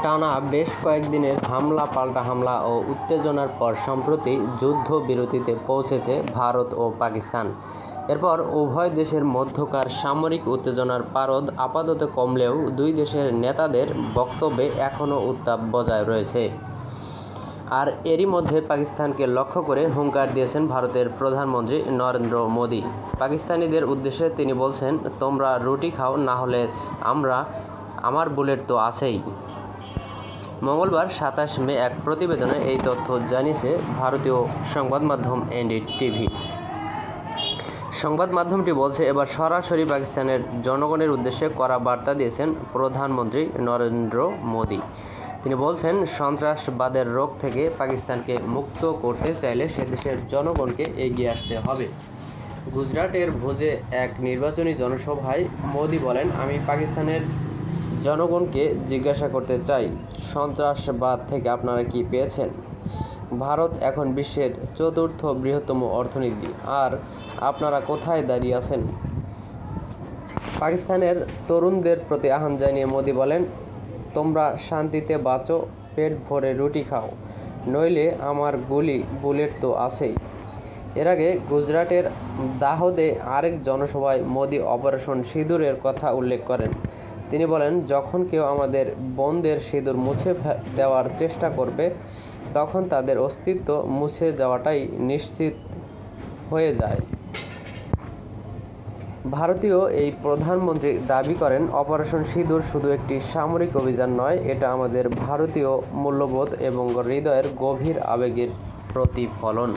টানা বেশ কয়েকদিনের হামলা পাল্টা হামলা ও উত্তেজনার পর সম্প্রতি যুদ্ধবিরতিতে পৌঁছেছে ভারত ও পাকিস্তান। এরপর উভয় দেশের মধ্যকার সামরিক উত্তেজনার পারদ আপাতত কমলেও দুই দেশের নেতাদের বক্তব্যে এখনও উত্তাপ বজায় রয়েছে। আর এরই মধ্যে পাকিস্তানকে লক্ষ্য করে হুঙ্কার দিয়েছেন ভারতের প্রধানমন্ত্রী নরেন্দ্র মোদি। পাকিস্তানিদের উদ্দেশ্যে তিনি বলছেন, তোমরা রুটি খাও, না হলে আমার বুলেট তো আছেই। মঙ্গলবার ২৭ মে এক প্রতিবেদনে এই তথ্য জানিয়েছে ভারতীয় সংবাদ মাধ্যম এনডিটিভি। সংবাদ মাধ্যমটি বলছে, এবার সরাসরি পাকিস্তানের জনগণের উদ্দেশ্যে কড়া বার্তা দিয়েছেন প্রধানমন্ত্রী নরেন্দ্র মোদি। তিনি বলছেন, সন্ত্রাসবাদের রোগ থেকে পাকিস্তানকে মুক্ত করতে চাইলে সে দেশের জনগণকে এগিয়ে আসতে হবে। গুজরাটের ভোজে এক নির্বাচনী জনসভায় মোদি বলেন, আমি পাকিস্তানের জনগণকে জিজ্ঞাসা করতে চাই, সন্ত্রাসবাদ থেকে আপনারা কি পেয়েছেন? ভারত এখন বিশ্বের চতুর্থ বৃহত্তম অর্থনীতি, আর আপনারা কোথায় দাঁড়িয়ে আছেন? পাকিস্তানের তরুণদের প্রতি আহ্বান জানিয়ে মোদি বলেন, তোমরা শান্তিতে বাঁচো, পেট ভরে রুটি খাও, নইলে আমার বুলেট তো আছেই। এর আগে গুজরাটের দাহোদে আরেক জনসভায় মোদি অপারেশন সিঁদুরের কথা উল্লেখ করেন। তিনি বলেন, যখন কেউ আমাদের বোনদের সিঁদুর মুছে দেওয়ার চেষ্টা করবে, তখন তাদের অস্তিত্ব মুছে যাওয়াটাই নিশ্চিত হয়ে যায়। ভারতীয় এই প্রধানমন্ত্রী দাবি করেন, অপারেশন সিঁদুর শুধু একটি সামরিক অভিযান নয়, এটা আমাদের ভারতীয় মূল্যবোধ এবং হৃদয়ের গভীর আবেগের প্রতিফলন।